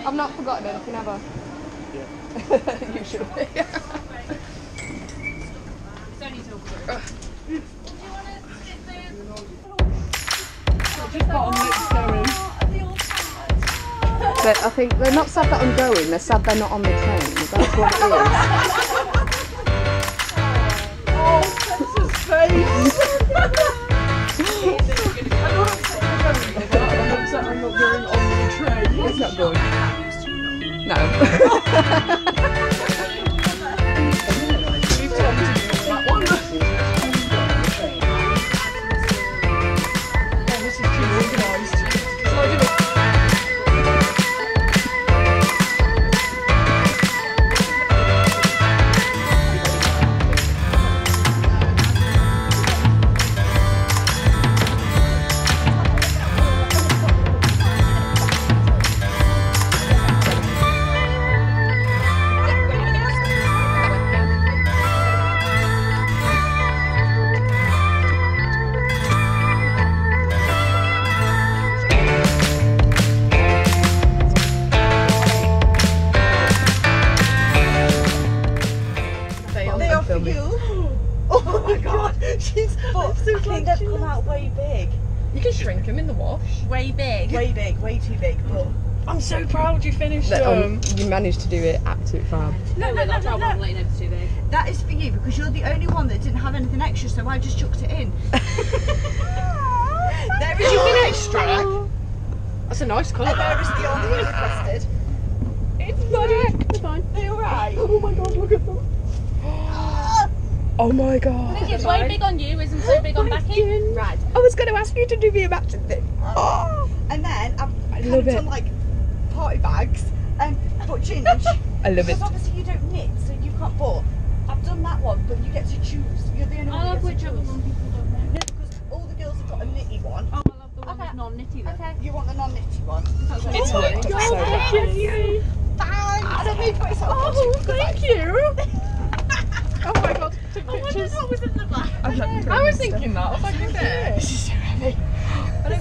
I've not forgotten anything, have I? Yeah. Usually. But I think they're not sad that I'm going, they're sad they're not on the train. That's what it is. Oh, Tessa's face! I'm not going on the train. It's not good. No. We've talked to you that one. Oh, this is too organised. Oh my god, she's so cute. I think they've come out way big. You can shrink them in the wash. Way big. Way big, way too big. But I'm so proud you finished them. You managed to do it absolutely fab. No, that's how I'm letting it too big. That is for you because you're the only one that didn't have anything extra, so I just chucked it in. There is your extra. That's a nice colour. There is the one that you requested. It's fine. It's fine. Are you alright? Oh my god, look at them. Oh my god. I think it's way big on you, isn't so big on Becky. Right. I was going to ask you to do the matching thing. Oh. And then I've kind love of it. done like party bags and but Ginge. I love it. Because obviously you don't knit, so you can't. But I've done that one, but you get to choose. You're the only one. I love that gets to whichever choose. one people don't know. No, because all the girls have got a knitty one. Oh, I love the one that's non-knitty then. Okay. You want the non-knitty one? It's worked so well. Thanks. I don't need to put myself. Oh, thank you. Oh my god, took I wonder pictures. what was in the back. I was thinking that. I was like, this is so heavy.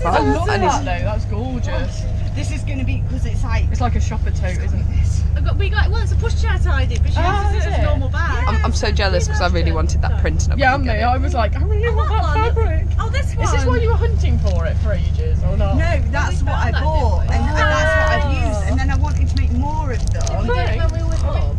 I love and that though, that's gorgeous. This is going to be because it's like. It's like a shopper tote, isn't this? We got well, it's a pushchair tidy, but she uses it as a normal bag. I'm so jealous because I really wanted that print and I Yeah, couldn't me. get it. I was like, I really want that fabric. Oh, this one. Is this why you were hunting for it for ages or not? No, that's what I bought, and that's what I've used, and then I wanted to make more of them.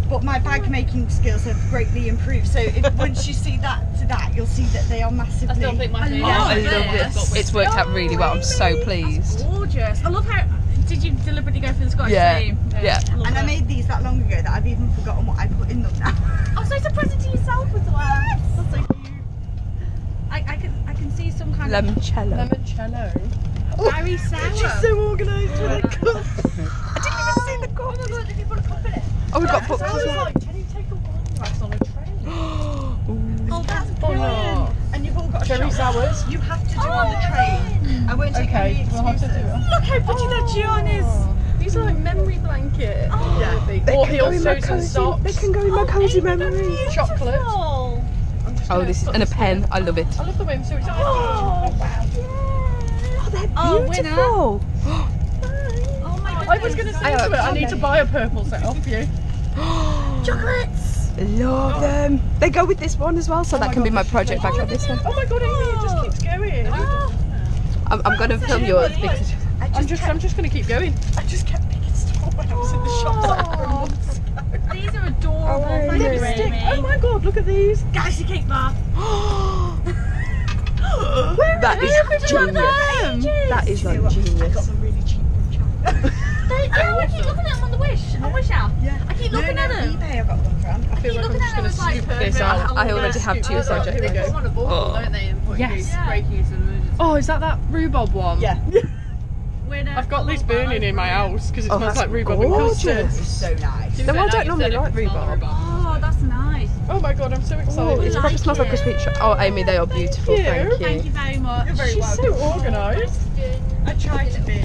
But my bag making skills have greatly improved. So once you see that to that, you'll see that they are massively. I still think my Oh, I love this. It's worked out really well. I'm so pleased. Gorgeous. I love how. Did you deliberately go for the Scottish theme? Yeah. Love And I it. made these that long ago that I've even forgotten what I put in them now. Oh, so it's a present to yourself as well. Yes. That's so cute. I can see some kind Limoncello. Limoncello. very sour. She's so organised with a cup. I didn't even see the cup. Oh my god, did you put a cup in it? Oh, we've got books I as was well. like, can you take a wine glass on a train? Oh, that's Or brilliant. not? And you've all got a Cherry shot. sours? You have to do on the train. I won't take Okay, any we'll have to do excuses. it. Look how pretty that yarn is. These are like memory blanket. Yeah. Or heels, toes and socks. They can go in my cozy memory. Chocolate. Oh, I'm just Oh, gonna this is put and a this pen. in. I love it. I love the whim, so it's Oh, wow. Oh, they're Oh, beautiful. oh my goodness. I was going to say to it, I need to buy a purple set off you. Chocolates. Love them. They go with this one as well, so that can be my project bag for this one. Oh my god, Amy, it just keeps going. I'm going to film yours because I'm just going to keep going. I just kept picking stuff when I was in the shop. These are adorable. Oh, Thank you, Lipstick. Amy. Oh my god, look at these. Galaxy cake bar. that is genius. That is like I got genius. them really cheap from China. I keep looking at them on the Wish. On Wish app. Yeah. I keep looking at them. eBay I got them from. I feel keep like I'm looking just at going to them as, scoop like, this out. I already have two project Here we bags. go. On a ball, Oh. don't they? Yes. Yeah. Breaking into an emergency. Oh, is that rhubarb one? Yeah. I've got this burning in my house because it Oh, smells that's like rhubarb and custard. gorgeous. So nice. No, I don't normally like rhubarb. Oh, that's nice. Oh my god, I'm so Oh, excited. it probably smells like a sweet shop. Oh, Amy, they are beautiful. you. Thank you. Thank you very much. You're very She's welcome. so organised. I try to be.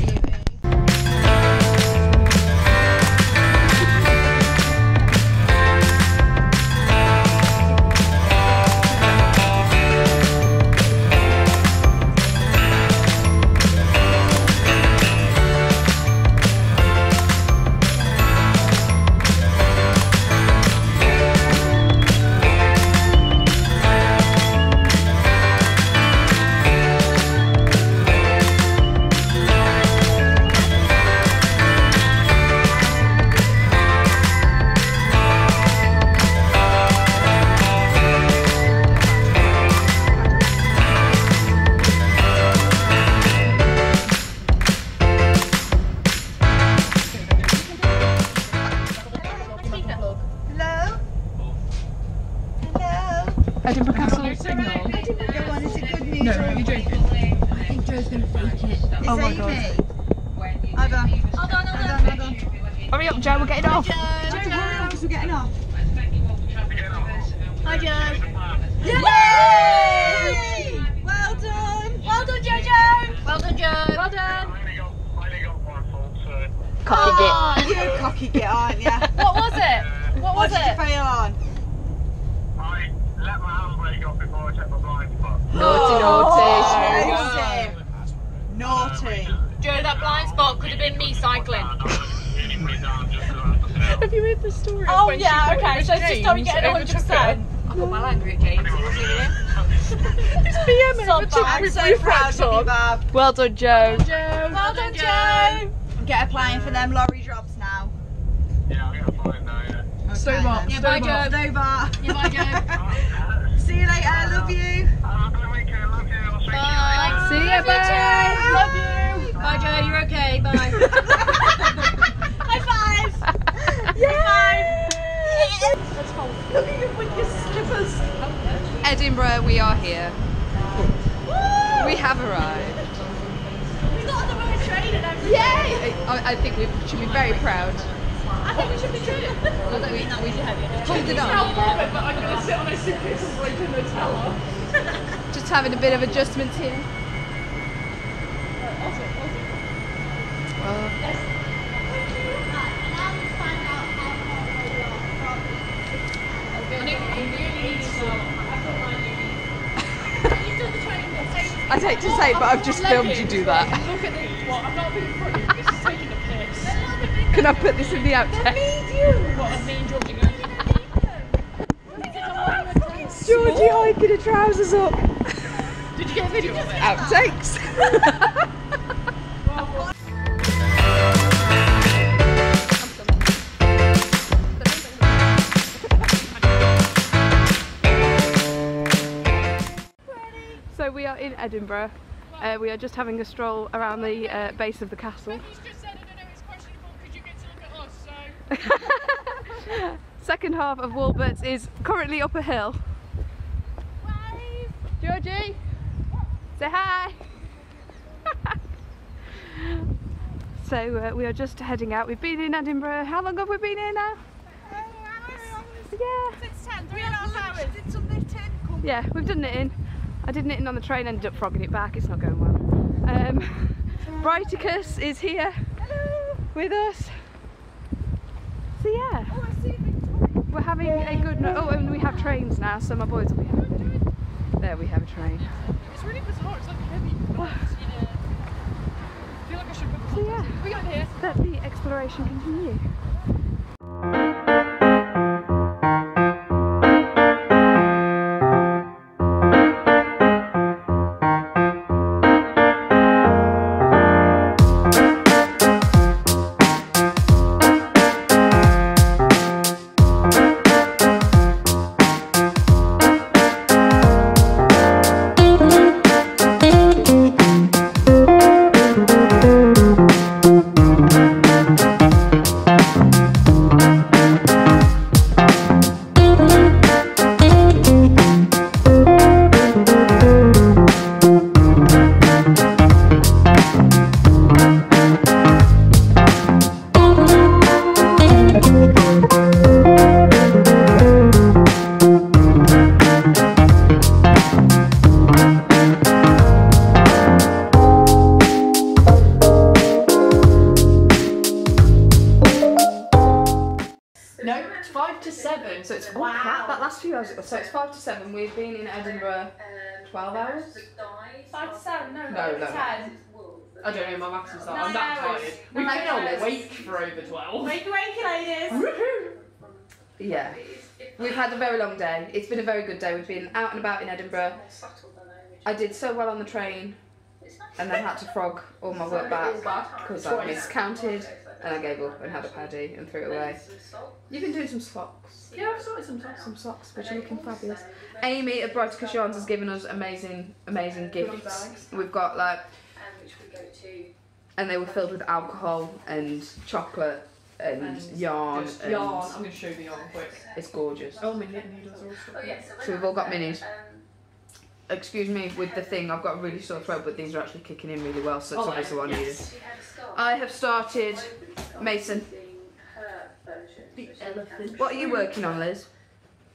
Hurry up, Joe, we're getting off. Joe, hurry up because we're getting off. Hi, Joe. Yay! Well done. Well done, Jojo. Well done, Joe. Well done. Cocky git. You're a cocky git, aren't you? What was it? What did you fail on? I let my handbrake off before I checked my blind spot. Naughty. Naughty. Joe, that blind spot could have been me cycling. Have you heard the story? Oh, when yeah, she okay, so it's just Tommy getting 100%. I got well angry at James. It's BM So and bad. I'm so proud of you, Bob. Well done, Joe. Well done, Joe. Get applying for them lorry drops now. Yeah, I'm going to find now, yeah. Okay, Stobart. Yeah, bye, Joe. Stobart. Yeah, bye, Joe. See you later, love you. Have a good weekend, love you. I'll speak to you Bye. later. See ya, bye. Love you. Bye, Joe. You're okay. Bye. High five. Look at you with your slippers. Edinburgh, we are here. We have arrived. We got on the right train and everything. Yay! I think we should be very proud. I think we should be doing it. I don't mean that we should have it. Pulled it off. But I'm going to sit on a suitcase and break in the tower. Just having a bit of adjustments here. I'd hate to say, but I've just filmed you do that. Look at this. What? I'm not being funny. This is taking the piss. Can I put this in the outtake? What? Me and Georgie going. Georgie hiking her trousers up. Did you get a video of it? Outtakes. So we are in Edinburgh. We are just having a stroll around the base of the castle. He's just said, I don't know, it's questionable because you get to look at us, so... Second half of Woolberts is currently up a hill. Wave! Georgie, say hi. So we are just heading out. We've been in Edinburgh. How long have we been here now? 3 Yeah. Since 10, 3.5 hours. Did some knitting. Yeah, we've done knitting. I did knitting on the train, ended up frogging it back. It's not going well. Brighticus is here with us. So yeah, we're having a good night. Oh, and we have trains now, so my boys will be happy. There we have a train. It's really bizarre, it's like heavy. I feel like I should put the So yeah, we got here. let the exploration continue. No, it's 5 to 7, so it's crap, that last few hours. So it's 5 to 7. We've been in Edinburgh 12 hours. 5 to 7, no, No. 10. I don't know, my maths is that. 9 I'm that hours. tired. We've Nine been hours. awake for over 12. Wake, wake, ladies. Yeah, we've had a very long day. It's been a very good day. We've been out and about in Edinburgh. I did so well on the train, and then had to frog all my work back because I miscounted, and I gave up and had a paddy and threw it away. You've been doing some socks. Yeah, I've sorted some socks, which are looking fabulous. Amy at Brighticus has given us amazing gifts. We've got like, and they were filled with alcohol and chocolate and yarn. And Yarn. I'm going to show you the yarn quick. It's gorgeous. Oh, my knit needles are also. So we've all got minis. Excuse me with the thing, I've got a really sore throat, but these are actually kicking in really well, so it's obviously what I needed. I have started Mason. The elephant. What are you working on, Liz?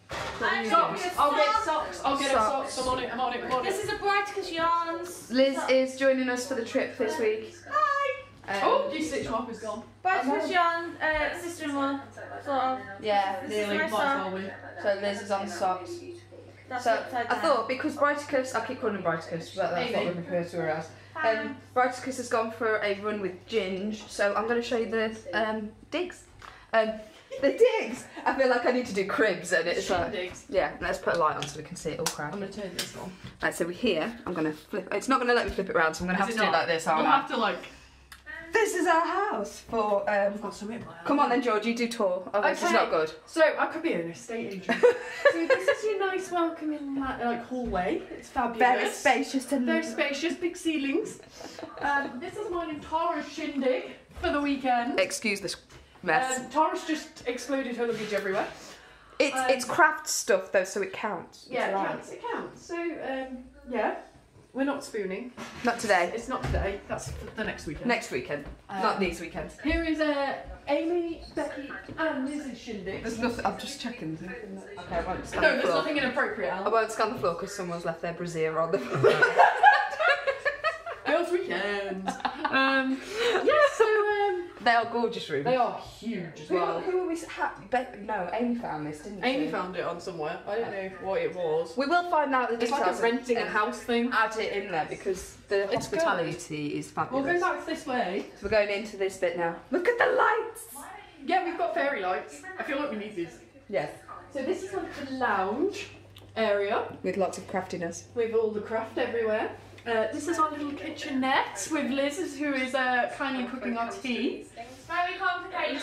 Socks. I'll get socks. I'll get socks. I'm on it. I'm on it. I'm on it. This is a Brighticus yarns. Liz is joining us for the trip this week. Hi. Oh, your stitch mark is gone. Brighticus yarn, sister-in-law, sort of. Yeah, This is Nearly. my Might as sock. well be. so Liz is on socks. That's So upside I down. thought because Brighticus, I keep calling her Brighticus, but that's what we refer to her as. Brighticus has gone for a run with Ginge, so I'm going to show you the digs. The digs! I feel like I need to do cribs and it's like... Digs. Yeah, let's put a light on so we can see it all I'm crack. going to turn this on. Right, so we're here. I'm going to flip... It's not going to let me flip it around, so I'm going to have Is to it do it not? like this, We'll aren't I? have to like... This is our house for... I've got some in my house. Come on then, George, you do tour. Oh, this is Okay. not good. So I could be an estate agent. So this is your nice welcoming like hallway. It's fabulous. Very spacious and... Very spacious, big ceilings. This is mine and Tara's shindig for the weekend. Excuse this mess. Tara's just exploded her luggage everywhere. It's craft stuff though, so it counts. Yeah, It's it allowed. counts. It counts. So yeah, we're not spooning. Not today. It's not today. That's the next weekend. Next weekend. Not these weekends. Here is Amy, Becky, and Liz's shindig. There's nothing. I'm just checking. Okay, I won't scan No, the there's floor. nothing inappropriate. I won't scan the floor because someone's left their brassiere on the floor. Girls' weekend. Yeah, so They are gorgeous rooms. they are huge as well. Who are we? No, Amy found this, didn't she? Amy found it on somewhere. I don't know what it was. We will find out the It's details. like a renting a and house thing. Add it in there because the It's hospitality is We'll fabulous. go back this way. So we're going into this bit now. Look at the lights. Yeah, we've got fairy lights. I feel like we need these. Yes. So this is like the lounge area With lots of craftiness. with all the craft everywhere. This is our little kitchenette with Liz, who is kindly cooking our tea. Very complicated.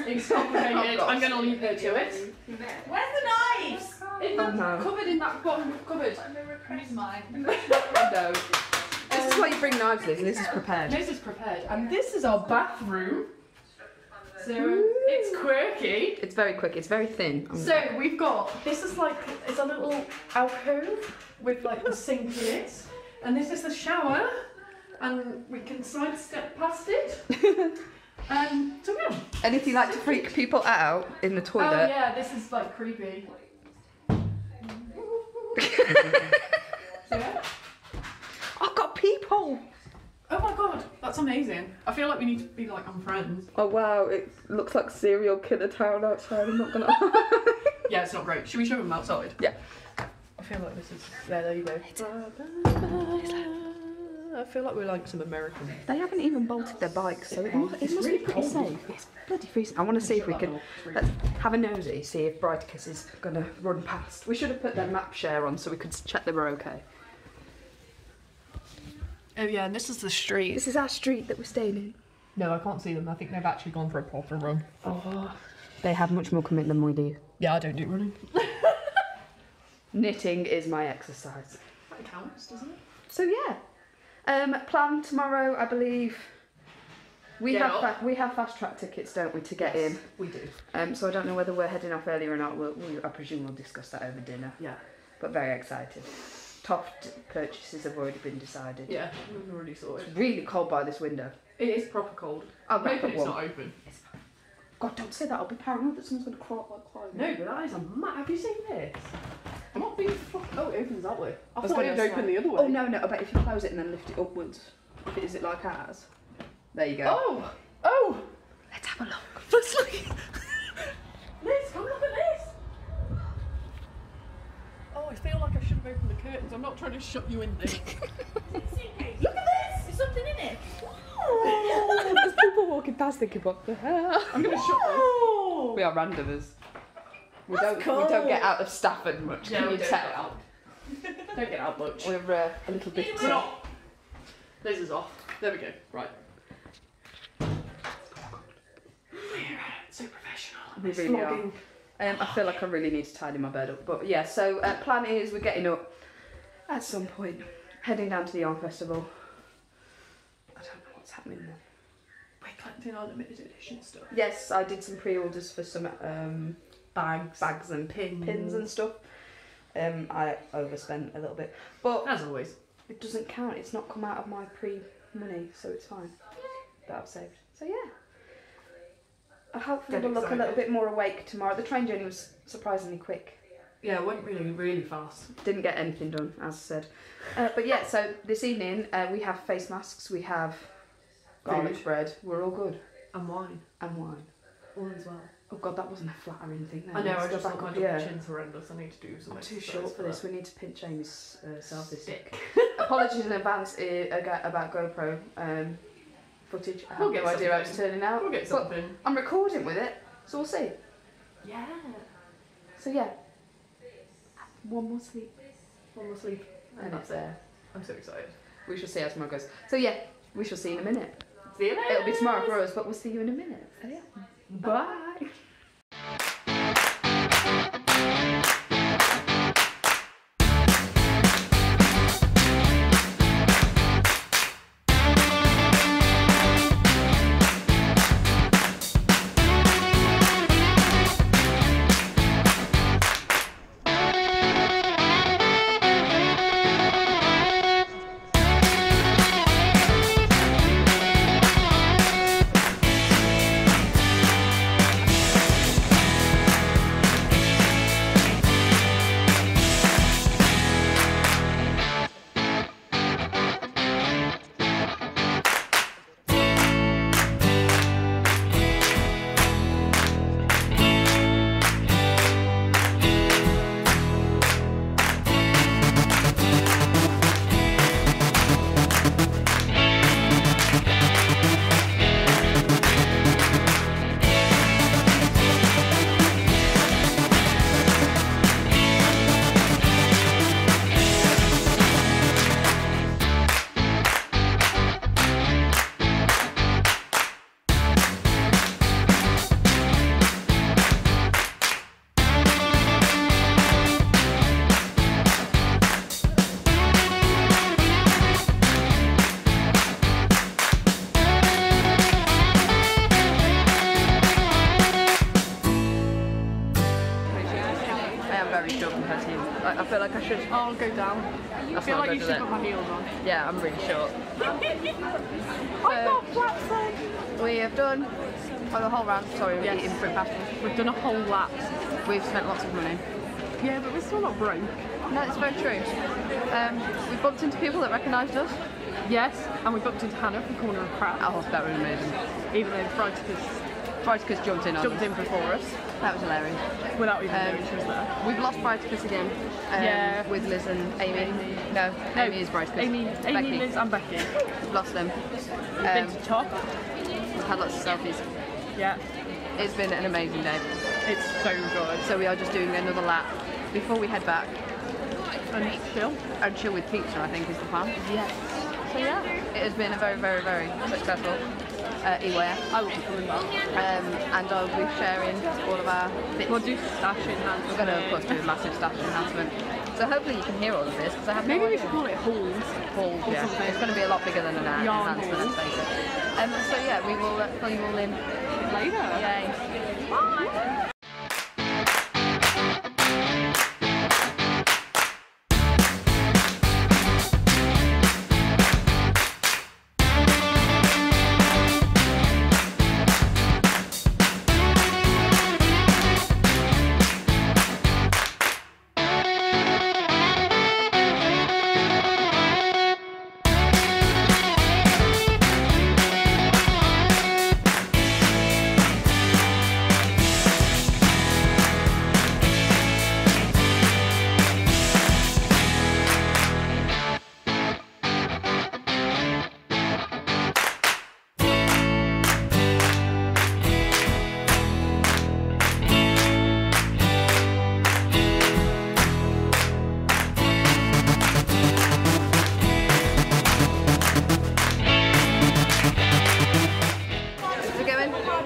It's complicated. Oh, I'm going to leave her to it. Where's the knives? In the no. cupboard, in that bottom cupboard. Where's mine? No. This is why you bring knives, Liz. Liz is prepared. Liz is prepared. And this is our bathroom. So it's quirky. It's very quick. It's very thin. So we've got, this is like, it's a little alcove with like the sink in it. And this is the shower. And we can sidestep past it. So yeah. And if you like to freak people out in the Oh toilet, yeah, this is like creepy. Yeah. I've got people. Oh my god, that's amazing. I feel like we need to be like on Friends. Oh wow, it looks like serial killer town outside. I'm not gonna. Yeah, it's not great. Should we show them outside? Yeah. I feel like this is. There you go. I feel like we're like some American. They haven't even bolted their bikes, so it must really be pretty cold. safe. It's bloody freezing. I want to see if we can. Let's have a nosy, see if Brighticus is gonna run past. We should have put their map share on so we could check they were okay. Oh yeah, and this is the street. This is our street that we're staying in. No, I can't see them. I think they've actually gone for a proper run. Oh, they have much more commitment than we do. Yeah, I don't do running. Knitting is my exercise. That counts, doesn't it? So yeah, plan tomorrow, I believe. We Get have up. we have fast track tickets, don't we, to get in? We do. So I don't know whether we're heading off early or not. I presume we'll discuss that over dinner. Yeah. But very excited. Toft purchases have already been decided. Yeah, we've already sorted. It's really cold by this window. It is proper cold. I'll I'm wrap hoping up it's one. not open. God, don't say that. I'll be paranoid that someone's going to climb. No, but that is a Have you seen this? I'm not being fucking. Oh, it opens that way. I was thought it gonna would open say- the other way. Oh no, I bet if you close it and then lift it upwards, is it like ours? There you go. Oh! Oh! Let's have a look. Let's look. Liz, come look at this! Oh, I feel like I should have opened the curtains. I'm not trying to shut you in there. Look at this! There's something in it. There's people walking past thinking, what the hell? I'm going to shut them. We are randomers. We That's don't get out of Stafford much. Yeah, can we you don't tell? get out. Don't get out much. We're a little bit. We're not. Liz is off. There we go. Right. So professional. We really are. Vlogging. I feel like I really need to tidy my bed up. But yeah, so plan is we're getting up at some point, heading down to the Yarn Festival. I don't know what's happening there. We're collecting our limited edition stuff. Yes, I did some pre-orders for some bags and Pins. and stuff. I overspent a little bit, but As always. it doesn't count. It's not come out of my pre-money, so it's fine. That I've saved. So yeah. hopefully we'll look a little bit more awake tomorrow. The train journey was surprisingly quick. Yeah, it went really fast. Didn't get anything done, as I said. But yeah, so this evening we have face masks, we have garlic bread. We're all good. And wine. And wine. All as well. Oh God, that wasn't a flattering thing. I know, I just thought my yeah. chin's horrendous. I need to do something. I'm too short for this. We need to pinch Amy's selfie stick. Apologies in advance about GoPro footage. I have no idea how it's turning out. We'll get something. But I'm recording with it, so we'll see. Yeah. So yeah, one more sleep. One more sleep. And it's there. I'm so excited. We shall see how tomorrow goes. So yeah, we shall see in a minute. See you later. It'll be tomorrow for us, but we'll see you in a minute. So yeah. Bye. I feel like I should. I'll go down. I feel like you should put my heels on. Yeah, I'm really short. I've got flats on. We have done the whole round. Sorry, we're eating fruit pasties. We've done a whole lap. We've spent lots of money. Yeah, but we're still not broke. No, it's very true. We bumped into people that recognised us. Yes, and we bumped into Hannah from Corner of Crab. Oh, that was amazing. Even though Frighticus jumped in before us. That was hilarious. Without even knowing she was there. We've lost Frighticus again. Yeah. With Liz and Amy. No, Amy is Frighticus. Amy, Liz and Becky. We've lost them. We've been to Toft. We've had lots of selfies. Yeah. It's been an amazing day. It's so good. So we are just doing another lap before we head back. And chill. And chill with pizza, I think, is the plan. Yes. So yeah, it has been a very, very, very successful EYF. I will be coming back. And I'll be sharing all of our bits. We'll do stash enhancement. We're going to, of course, do a massive stash enhancement. So hopefully you can hear all of this, because I have Maybe we should call it halls. Halls, yeah. Something. It's going to be a lot bigger than an enhancement, let's face it. So yeah, we will fill you all in later. Yay. Bye.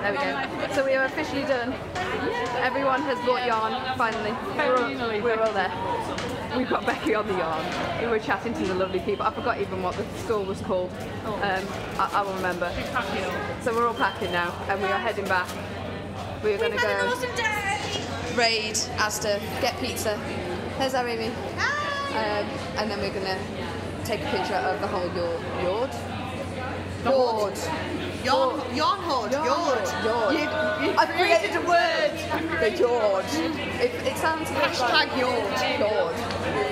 There we go. So we are officially done. Everyone has bought yarn, finally. We're all there. We've got Becky on the yarn. We were chatting to the lovely people. I forgot even what the store was called. I will remember. So we're all packing now and we are heading back. We are going to go raid Asda, get pizza. There's our Amy. And then we're going to take a picture of the whole yard. Yarn hoard. Yord. I've created a word. The yord. It sounds a bit like #yord.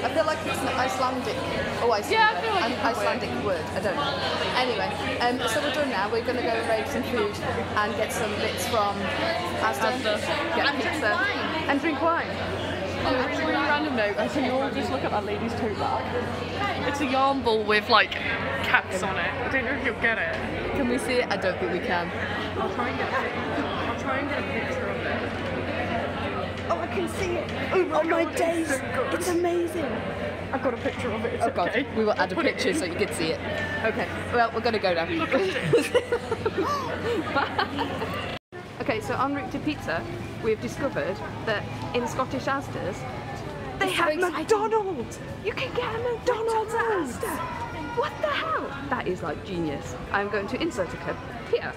I feel like it's an Icelandic. Oh, Icelandic. Yeah, I feel like an Icelandic word. I don't know. Anyway, so we're done now. We're going to go and raid some food and get some bits from Asda. Get pizza and drink wine. On a really random note, I think you'll just look at that lady's tote bag. It's a yarn ball with like cats on it. I don't know if you'll get it. Can we see it? I don't think we can. I'll try and get a picture of it. Oh, I can see it. Oh my days. It's amazing. I've got a picture of it. It's Oh god, okay. we will add a picture so you can see it. Okay, well we're going to go now. Okay, so en route to pizza, we've discovered that in Scottish Asda's They have McDonald's. You can get a McDonald's at Asda. what the hell? That is like genius. I'm going to insert a code here.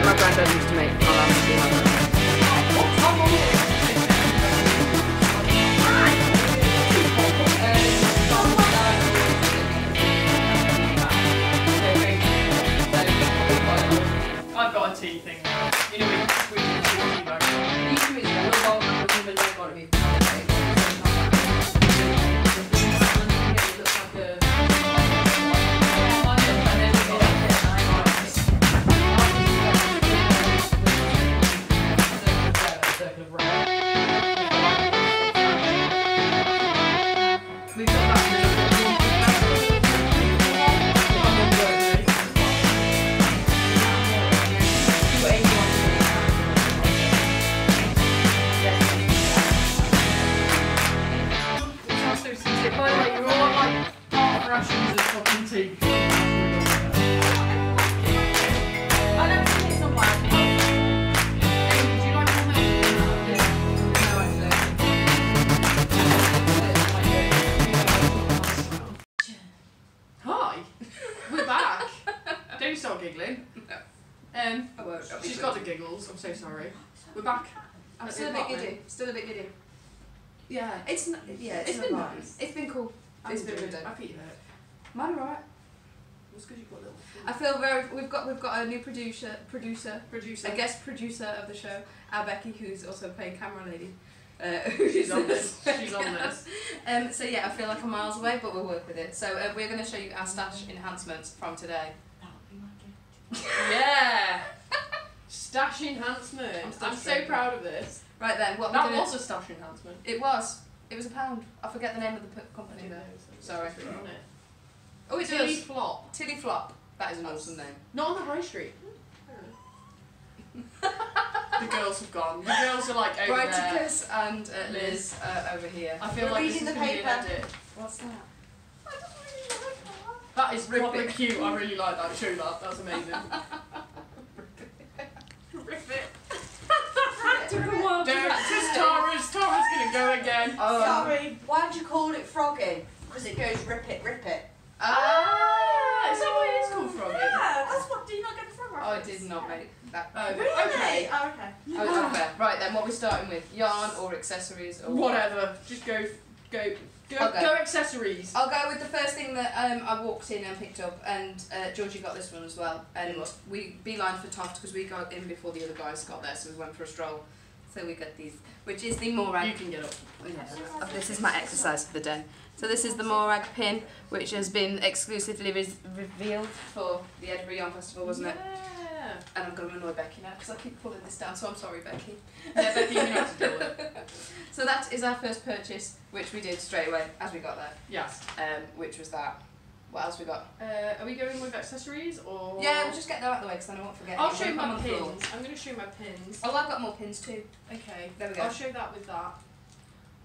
My granddad used to make I've got a tea thing now. You know, we can tea back. She's got the giggles, I'm so sorry. We're back. I'm still a bit giddy. Still a bit giddy. Yeah. It's been nice. It's been cool. It's been a good day. My feet hurt. Mine are alright. It's because you've got little feet. I feel very. We've got a new producer, Producer. a guest producer of the show, our Becky, who's also playing camera lady. She's on this. She's on this. So yeah, I feel like I'm miles away, but we'll work with it. So we're going to show you our stash enhancements from today. Yeah. Stash enhancement. I'm so proud of this. Right then, what that we're gonna... was a stash enhancement. It was £1. I forget the name of the company though. Sorry. Oh, it's Tilly Flop. Tilly Flop. That is an awesome name. Not on the high street. The girls have gone. The girls are like over there. Brighticus and Liz over here. I feel like reading the paper. What's that? That is proper cute. I really like that. Show that. That's amazing. Rip it. Took a while. Tara's gonna go again. Sorry, why'd you call it frogging? Because it goes rip it, rip it. Ah, is that what it is called frogging? Yeah, that's what. Do you not get the frog Oh, I did not make that. Oh, Really? okay. Oh, okay. Oh, it's fair. Right then, what are we starting with? Yarn or accessories or whatever. Just go accessories. I'll go with the first thing that I walked in and picked up, and Georgie got this one as well. And we beelined for Toft because we got in before the other guys got there, so we went for a stroll. So we got these, which is the Morag. You can get up. Yeah, this is my exercise for the day. So this is the Morag pin, which has been exclusively revealed for the Edinburgh Yarn Festival, wasn't it? Yeah. And I'm going to annoy Becky now because I keep pulling this down, so I'm sorry, Becky. Yeah, Becky, you know how to deal with it. So that is our first purchase, which we did straight away as we got there. Yes. Which was that. What else we got? Are we going with accessories or? Yeah, we'll just get that out of the way because then I won't forget. I'll show you my pins. I'm going to show you my pins. Oh, I've got more pins too. Okay. There we go. I'll show that with that.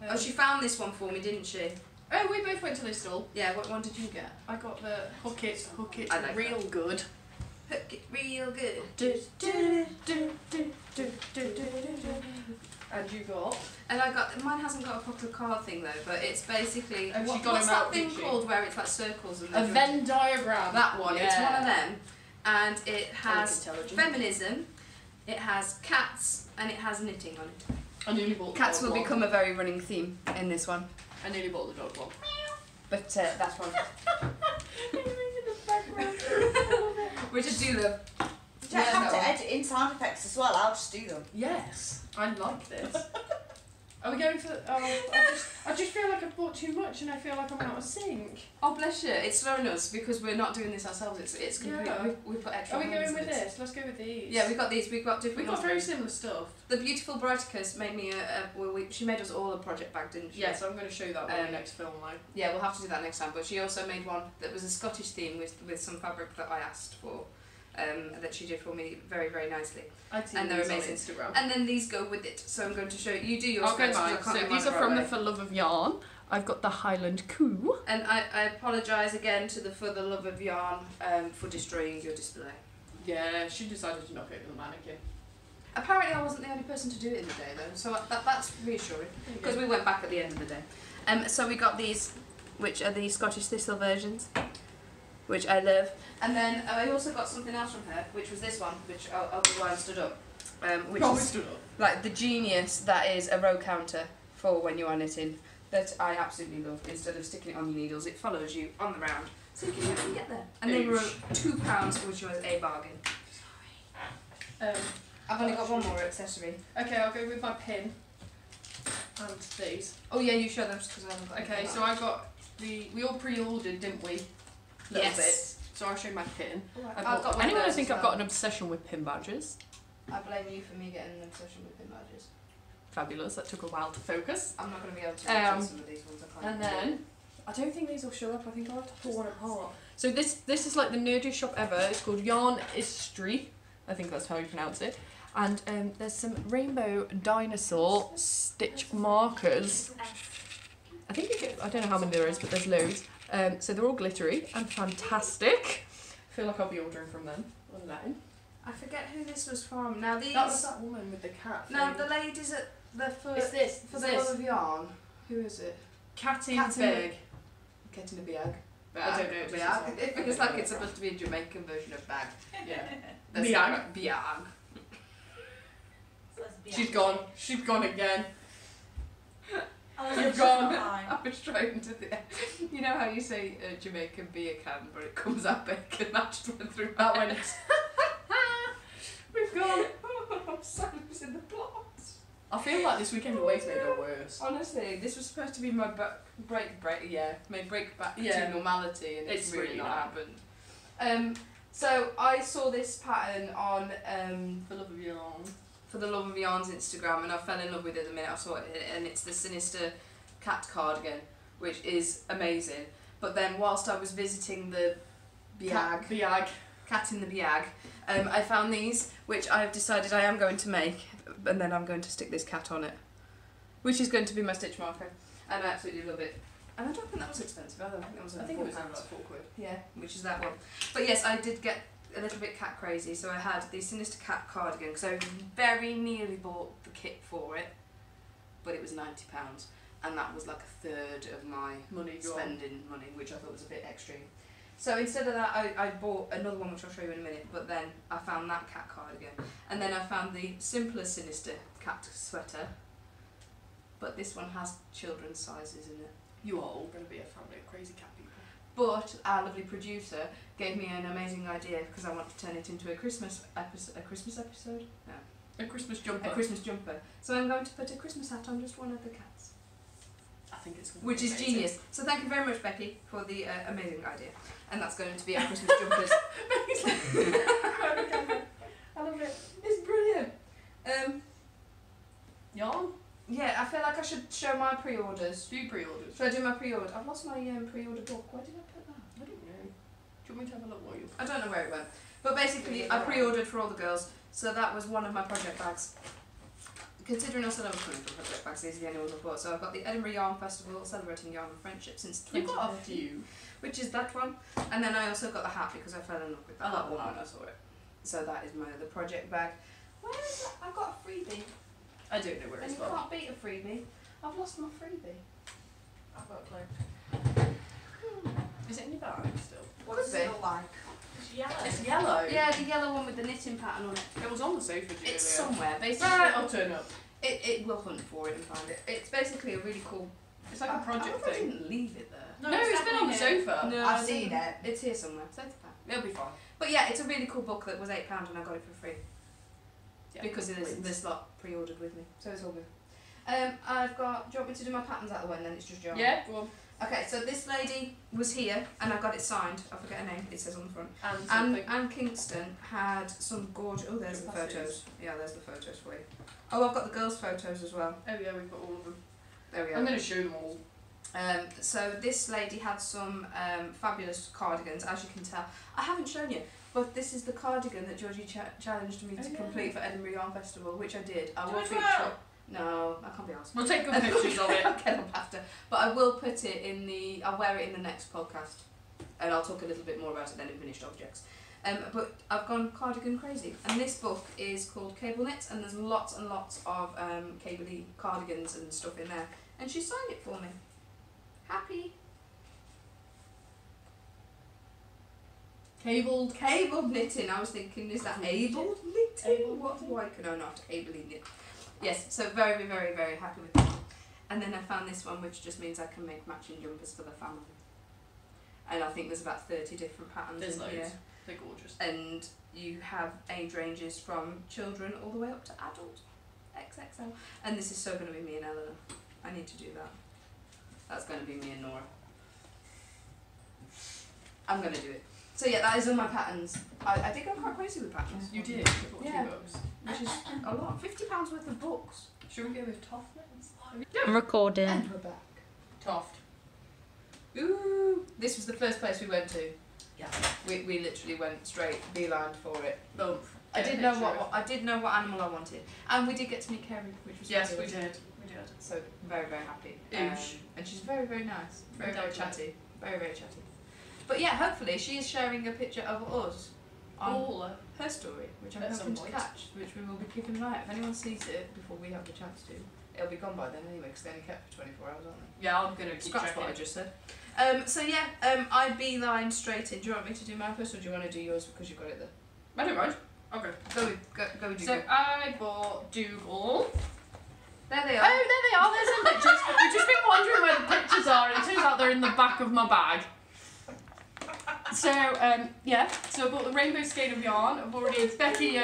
Oh, she found this one for me, didn't she? Oh, we both went to this stall. Yeah, what one did you get? I got the hook it I like real that. good. Hook it real good. And you got? And I got, mine hasn't got a proper card thing though, but it's basically, And she got what's them out, that thing didn't she? called where it's like circles and A then Venn diagram. that one, it's one of them. And it I look has intelligent. feminism, it has cats, and it has knitting on it. I nearly bought the Cats dog will one. become a very running theme in this one. I nearly bought the dog one. But that's one. Which I do love. Do I have to edit in sound effects as well? I'll just do them. Yes, I like this. Are we going for? I just feel like I've bought too much, and I feel like I'm out of sync. Oh bless you, it's slowing us because we're not doing this ourselves. It's complete. Yeah. We put extra. Are we hands going in with it. this? Let's go with these. Yeah, we've got these. We've got different. We've got ones. very similar stuff. The beautiful Brighticus made me she made us all a project bag, didn't she? Yes, I'm going to show you that one in the next film though. Yeah, we'll have to do that next time. But she also made one that was a Scottish theme with some fabric that I asked for, that she did for me very, very nicely. I'd seen And they're these on amazing. Instagram. And then these go with it. So I'm going to show you. You do yours I'll go first, 'cause I mine. can't So do mine these are right from away. the For Love of Yarn. I've got the Highland Coo. And I apologise again to the For the Love of Yarn for destroying your display. Yeah, she decided to knock over the mannequin. Apparently I wasn't the only person to do it in the day though, so that's reassuring because we went back at the end of the day. So we got these, which are the Scottish Thistle versions, which I love. And then I also got something else from her, which was this one, which I'll be why I stood up. Which is like the genius that is a row counter for when you are knitting, that I absolutely love. Instead of sticking it on your needles, it follows you on the round, so you can actually get there. And they were £2, which was a bargain. I've only got one more accessory. Okay, I'll go with my pin and these. Oh yeah, you show them because I haven't got Okay, anything so I got we all pre-ordered, didn't we? Little Yes. bits. So I'll show you my pin. I've got one of Anyone those think as I've well. got an obsession with pin badges? I blame you for me getting an obsession with pin badges. Fabulous. That took a while to focus. I'm not going to be able to Um, do some of these ones. I can't And do it. then I don't think these will show up. I think I'll have to pull one apart. So this is like the nerdiest shop ever. It's called Yarn Istry. I think that's how you pronounce it. And there's some rainbow dinosaur stitch markers. I think you get, I don't know how many there is, but there's loads. So they're all glittery and fantastic. I feel like I'll be ordering from them online. I forget who this was from. Now these. That was that woman with the cat. Now thing. the ladies at the for It's this. for It's the this. Love of Yarn. Who is it? Cat in Cat in bag. Cat in a bag. I don't know. What Bag. It feels like it's supposed to be a Jamaican version of bag. Yeah. That's Biag. right, Biag. She's gone. She's gone again. Oh, You've gone. I was trying to think. You know how you say Jamaican beer can, but it comes out bacon. That just went through my That head. went. We've gone. I'm sorry, losing the plot. I feel like this weekend always made it worse. Honestly, this was supposed to be my break back Yeah. to normality, and it's It's really really not not. happened. So I saw this pattern on For Love of Yarn. For the Love of Yarn's Instagram, and I fell in love with it the minute I saw it, and it's the Sinister Cat cardigan, which is amazing. But then whilst I was visiting the Biag. Cat in the Biag, I found these, which I've decided I am going to make, and then I'm going to stick this cat on it, which is going to be my stitch marker, and I absolutely love it. And I don't think that was expensive either. I think that was I think it was £4. like £4. Yeah, which is that one. But yes, I did get a little bit cat crazy, so I had the Sinister Cat cardigan, because I very nearly bought the kit for it, but it was £90, and that was like a third of my Money gone. spending money, which I thought was a bit extreme. So instead of that, I bought another one, which I'll show you in a minute, but then I found that cat cardigan, and then I found the simpler Sinister Cat sweater, but this one has children's sizes in it. You are all going to be a family of crazy cat people. But our lovely producer gave me an amazing idea, because I want to turn it into a Christmas episode? No. A Christmas jumper. A Christmas jumper. So I'm going to put a Christmas hat on just one of the cats. I think it's Which is amazing. genius. So thank you very much, Becky, for the amazing idea. And that's going to be our Christmas jumpers. love it. It's brilliant. Yarn? Yeah, I feel like I should show my pre-orders. Few pre-orders. Should I do my pre-order? I've lost my pre-order book. Where did I put that? I don't know. Do you want me to have a look what you? I don't know where it went. But basically, I pre-ordered for all the girls, so that was one of my project bags. Considering I said I was coming for project bags, these are the only ones I bought. So I've got the Edinburgh Yarn Festival, celebrating yarn and friendship since You've got a 2013, few. which is that one. And then I also got the hat because I fell in love with that I like one the hat. when I saw it. So that is the project bag. Where is that? I've got a freebie. I don't know where And it's you from. can't beat a freebie. I've lost my freebie. I've got a clue. Is it in your bag still? What's Could be. it like? It's yellow. It's yellow? Yeah, the yellow one with the knitting pattern on it. It was on the sofa, Julia. It's somewhere. Basically, Right, I'll turn up. it will hunt for it and find it. It's basically a really cool. It's like a I project hope I thing. didn't leave it there. No, it's been on the sofa. No, I've seen it. It's here somewhere. So it's fine. It'll be fine. But yeah, it's a really cool book that was £8 and I got it for free Yeah, because it is wins. this lot pre-ordered with me, so it's all good. I've got. Do you want me to do my patterns out of the way and then it's just yarn? Yeah, go on. Okay, so this lady was here and I got it signed. I forget her name. It says on the front. And And something. Anne Kingston had some gorgeous. Oh, there's the Glasses. photos. Yeah, there's the photos for you. Oh, I've got the girls' photos as well. Oh yeah, we've got all of them. There we I'm are. going to show them all. So this lady had some fabulous cardigans, as you can tell. I haven't shown you, but this is the cardigan that Georgie challenged me to complete for Edinburgh Yarn Festival, which I did. I will feature. No, I can't be asked. We'll take good pictures of it. I'll get up after. But I will put it in the. I'll wear it in the next podcast, and I'll talk a little bit more about it then in finished objects. But I've gone cardigan crazy, and this book is called Cable Knits, and there's lots and lots of cable-y cardigans and stuff in there. And she signed it for me. Happy. Cabled knitting. I was thinking, is that abled knitting? Abled What? knitting? Why can I not ably knit? Yes, so very, very, very happy with that one. And then I found this one, which just means I can make matching jumpers for the family. And I think there's about 30 different patterns There's in loads. here. They're gorgeous. And you have age ranges from children all the way up to adult. XXL. And this is so going to be me and Eleanor. I need to do that. That's going to be me and Nora. I'm going to do it. So yeah, that is all my patterns. I did go quite crazy with patterns. You did. You bought Yeah. 2 books. Which is a lot. £50 worth of books. Should we go with Toft knits? I'm recording. And we're back. Toft. Ooh, this was the first place we went to. Yeah. We literally went straight beeline for it. Boom. I did know what animal I wanted, and we did get to meet Kerry, which was Yes, we fabulous. did. We did. So very, very happy. Oosh. And she's very, very nice. Very, very Lovely. chatty. Very, very chatty. But yeah, hopefully she is sharing a picture of us on All. her story, which I'm At some hoping to point. catch, which we will be keeping an eye out. If anyone sees it before we have the chance to, it'll be gone by then anyway, because they only kept for 24 hours, aren't they? Yeah, I'm going to keep Scratch checking. what I just said. So yeah, I beeline straight in. Do you want me to do mine first, or do you want to do yours because you've got it there? I don't mind. Okay. Go with So Dougal. I bought Dougal. There they Oh, are. there they are. There's some pictures. We've just been wondering where the pictures are, and it turns out they're in the back of my bag. So yeah. So I bought the rainbow skein of yarn. I've already Becky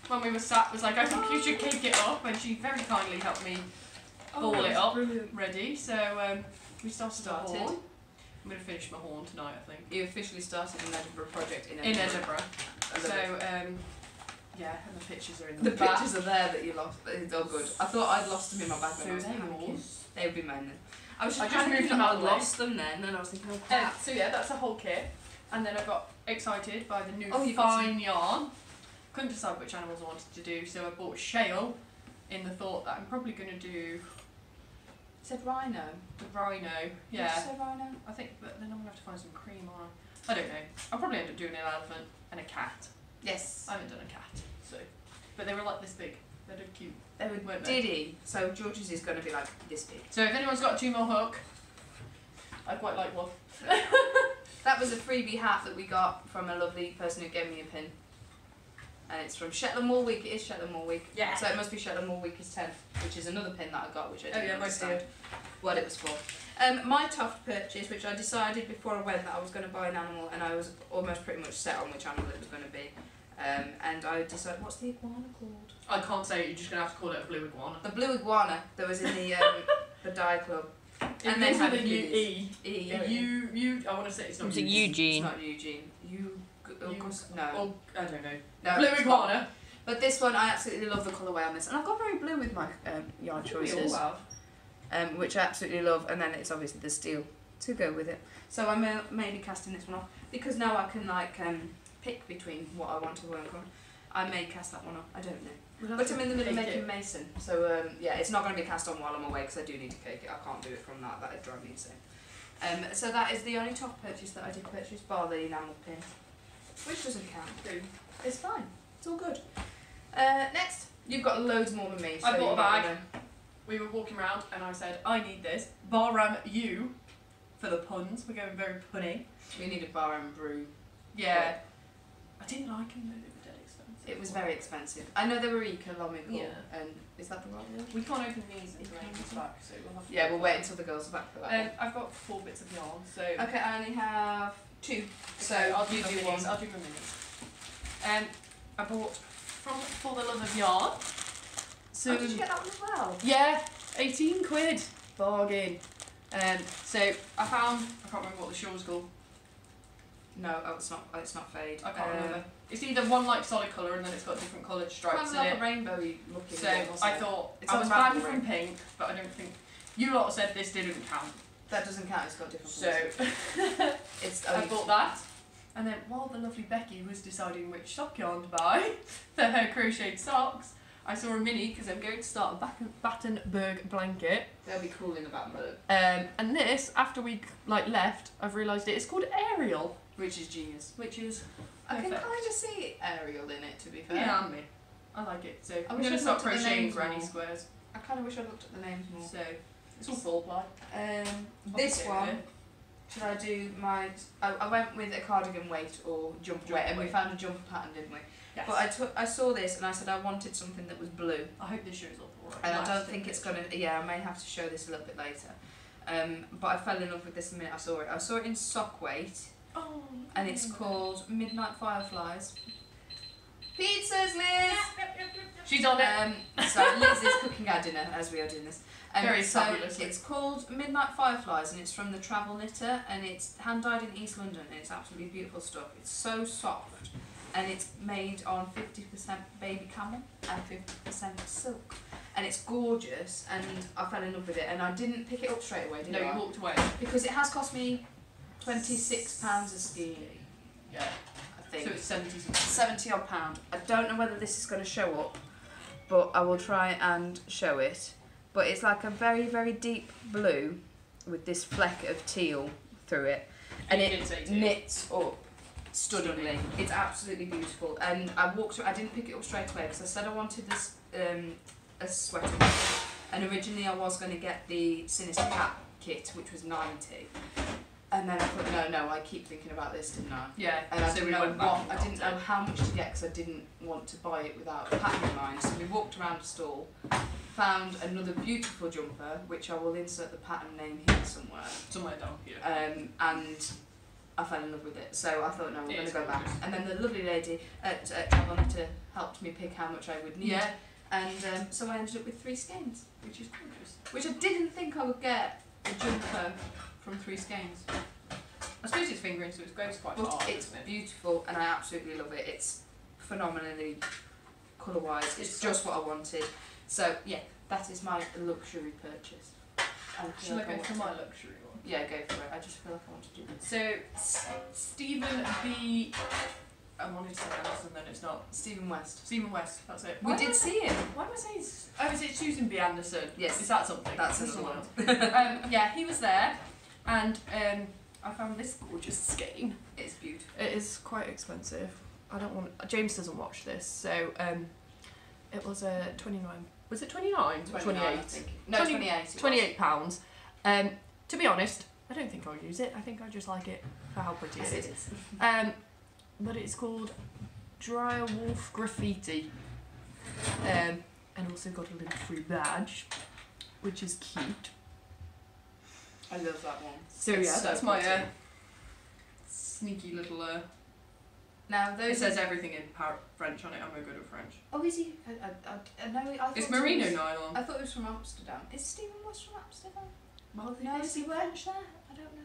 when we were sat was like, I think you should cake it up, and she very kindly helped me ball it up. Brilliant. Ready. So we started. The Started. horn. I'm going to finish my horn tonight, I think. You officially started an Edinburgh project in In Edinburgh. Edinburgh. I love So it. yeah, and the pictures are in the, The back. pictures are there that you lost, but it's all good. I thought I'd lost them in my bag when So I was they're panicking. yours. They would be mine then. I was I just just moved panicking them that out I'd of the way. lost them then, and I was thinking, oh crap. So yeah, that's a whole kit. And then I got excited by the new Oh, you got fine yarn. Couldn't decide which animals I wanted to do, so I bought shale in the thought that I'm probably going to do It said rhino. the rhino. Did you Yeah, say rhino? I think, but then I'm going to have to find some cream on. I don't know. I'll probably end up doing an elephant and a cat. Yes. I haven't done a cat, so. But they were like this big. They're cute. They were Weren't they? diddy. So George's is going to be like this big. So if anyone's got a 2 mil hook, I quite like one. That was a freebie hat that we got from a lovely person who gave me a pin. And it's from Shetland Wool Week. It is Shetland Wool Week. Yeah. So it must be Shetland Wool Week is 10, which is another pin that I got, which I Oh, didn't yeah, most understand what it was for. My Toft purchase, which I decided before I went that I was going to buy an animal, and I was almost pretty much set on which animal it was going to be. And I decided, what's the iguana called? I can't say it, you're just going to have to call it a blue iguana. The blue iguana that was in the dye club. It And they begins had with a a few E. E. I want to say it's not Was it Eugene. It's Eugene? not Eugene. You- No. Oh, I don't know. No, Blue it's iguana. But this one, I absolutely love the colourway on this. And I've got very blue with my yarn choices. Which I absolutely love. And then it's obviously the steel to go with it. So I'm maybe casting this one off. Because now I can like pick between what I want to work on. I may cast that one off. I don't know. But I'm in the middle of making mason. So yeah, it's not going to be cast on while I'm away because I do need to cake it. I can't do it from that. That would drive me insane. So that is the only top purchase that I did purchase, bar the enamel pin. Which doesn't count. It's fine. It's all good. Next, you've got loads more than me. So I bought a bag. We were walking around and I said, I need this. Barram you, for the puns. We're going very punny. We need a Barram brew. Yeah. I didn't like them though, they were dead expensive. It was very expensive. I know they were economical. Yeah. And is that the right word? We can't open these until Amy's back, so we'll have to. Yeah, we'll wait until the girls are back for that. I've got 4 bits of yarn, so. Okay, I only have 2. So I'll do you do one. one. I'll do my minis. I bought from For the Love of Yarn. So did you get that one as well? Yeah, 18 quid. Bargain. So I found, I can't remember what the shawl was called. No, oh, it's not fade. I can't remember. It's either one like solid colour and then it's got different coloured stripes in like it. a rainbowy looking So one, I thought, it's I was on planning ravelry. from pink, but I don't think, you lot said this didn't count. That doesn't count, it's got different So it's I bought that. And then while the lovely Becky was deciding which sock yarn to buy for her crocheted socks, I saw a mini because I'm going to start a Battenberg blanket. They'll be cool in the Battenberg. And this, after we like left, I've realised it's called Ariel. Which is genius. Which is I can perfect. kind of see Ariel in it, to be fair. Yeah, and me. I like it. So I'm wish going to I'd start looked at the crocheting names granny more. squares. I kind of wish I looked at the names more. So it's all full ply. This Okay, one, yeah. should I do my... I went with a cardigan weight or jumper weight, and we found a jumper pattern, didn't we? Yes. But I saw this and I said I wanted something that was blue. I hope this shows up alright. And I don't think it's going to... Yeah, I may have to show this a little bit later. But I fell in love with this the minute I saw it. I saw it in sock weight. Oh, And it's called Midnight Fireflies. Pizzas, Liz! She's on it. So Liz is cooking our dinner as we are doing this. Very so fabulously. it's called Midnight Fireflies and it's from the Travel Knitter and it's hand dyed in East London and it's absolutely beautiful stuff. It's so soft and it's made on 50% baby camel and 50% silk. And it's gorgeous and I fell in love with it and I didn't pick it up straight away, did I? No, you walked away. Because it has cost me £26 a skein. Yeah. I think. So it's 70 something. 70 odd pound. I don't know whether this is going to show up, but I will try and show it. But it's like a very, very deep blue with this fleck of teal through it. And You it did say teal. knits up stunningly. It's absolutely beautiful. And I walked through, I didn't pick it up straight away because I said I wanted this a sweater. And originally I was going to get the Sinister Cat kit, which was 90. And then I thought, no, I keep thinking about this, didn't I? Yeah. And I so didn't we know went back what, and I got didn't it. know how much to get because I didn't want to buy it without a pattern in mind. So we walked around the stall, found another beautiful jumper, which I will insert the pattern name here somewhere. Somewhere down here. And I fell in love with it. So I thought, no, we're going to go back. gorgeous. And then the lovely lady at Travel Knitter helped me pick how much I would need. Yeah. And so I ended up with 3 skeins, which is gorgeous. Which I didn't think I would get a jumper from 3 skeins. I suppose it's fingering, so it goes quite But far. it's beautiful and I absolutely love it. It's phenomenally colour-wise. It's just what I wanted. So yeah, that is my luxury purchase. Shall I go for my luxury one? Yeah, go for it. I just feel like I want to do this. So, Stephen B. I wanted to say Anderson, then it's not. Stephen West. Stephen West, that's it. We did see him. Why am I saying? Oh, is it Susan B. Anderson? Yes. Is that something? That's That's another someone one. else. Yeah, he was there, and I found this gorgeous skein. It's beautiful. It is quite expensive. I don't want. James doesn't watch this, so it was a 29. Was it 29? 29, 28. I think. No, 20 28. it was. £28. To be honest, I don't think I'll use it. I think I just like it for how pretty Yes, it it is. is. But it's called Dryer Wolf Graffiti. And also got a little free badge, which is cute. I love that one. So It's yeah, so that's my pretty. sneaky little. Now It those says everything in French on it. I'm no good at French. Oh, is he? I know. I thought It's he merino was- nylon. I thought it was from Amsterdam. Is Stephen West from Amsterdam? Well, No, is he French there? I don't know.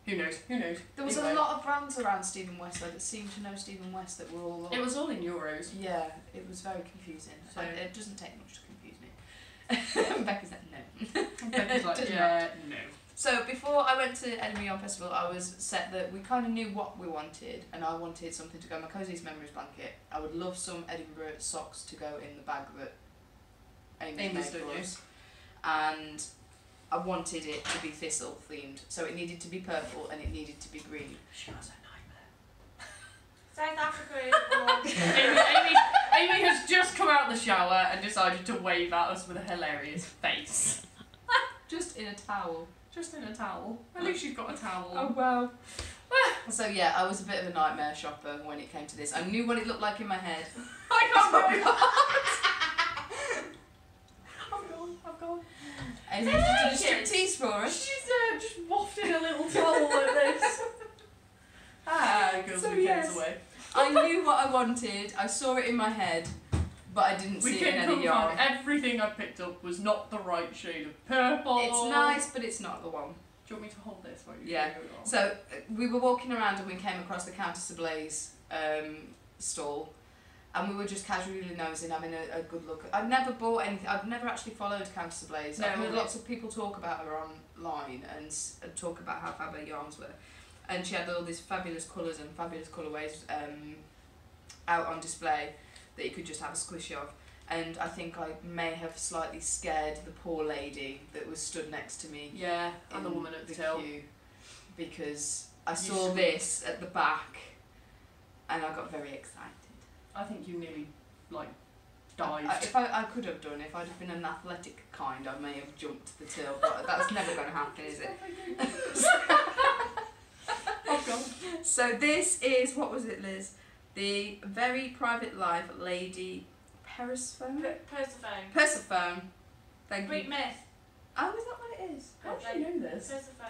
Who knows? Who knows? There was a lot of brands around Stephen West though that seemed to know Stephen West that were all. It was all in euros. Yeah, it was very confusing. So it doesn't take much to confuse me. Becca's like, no. Becca's like, yeah, no. So before I went to Edinburgh Yarn Festival, I was set that we kind of knew what we wanted, and I wanted something to go in my Coziest Memories blanket. I would love some Edinburgh socks to go in the bag that Amy's made for us. And I wanted it to be thistle themed, so it needed to be purple and it needed to be green. She was a nightmare. South Africa is Amy has just come out of the shower and decided to wave at us with a hilarious face. Just in a towel. Just in a towel. At least she's got a towel. Oh wow. So yeah, I was a bit of a nightmare shopper when it came to this. I knew what it looked like in my head. I can't believe I've gone. And you just did a striptease for us. She's just wafting a little towel like this. Girls with kids away. I knew what I wanted. I saw it in my head, but I didn't see it in any yarn. Everything I picked up was not the right shade of purple. It's nice, but it's not the one. Do you want me to hold this while you Yeah. go on? So we were walking around and we came across the Countess Ablaze stall, and we were just casually nosing, having a good look. I've never bought anything. I've never actually followed Countess Ablaze. No, I've heard lots of people talk about her online and talk about how fab her yarns were. And she had all these fabulous colours and fabulous colourways out on display that you could just have a squishy of. And I think I may have slightly scared the poor lady that was stood next to me. Yeah, and the woman at the till. Queue, because I saw this at the back and I got very excited. I think you nearly, like, dived. I could have done. If I'd have been an athletic kind, I may have jumped the till, but that's never going to happen, is it? Oh God. So this is, what was it, Liz? The Very Private Life Lady Persephone? Persephone. Thank Greek you. myth. Oh, is that what it is? How do you know this? Persephone.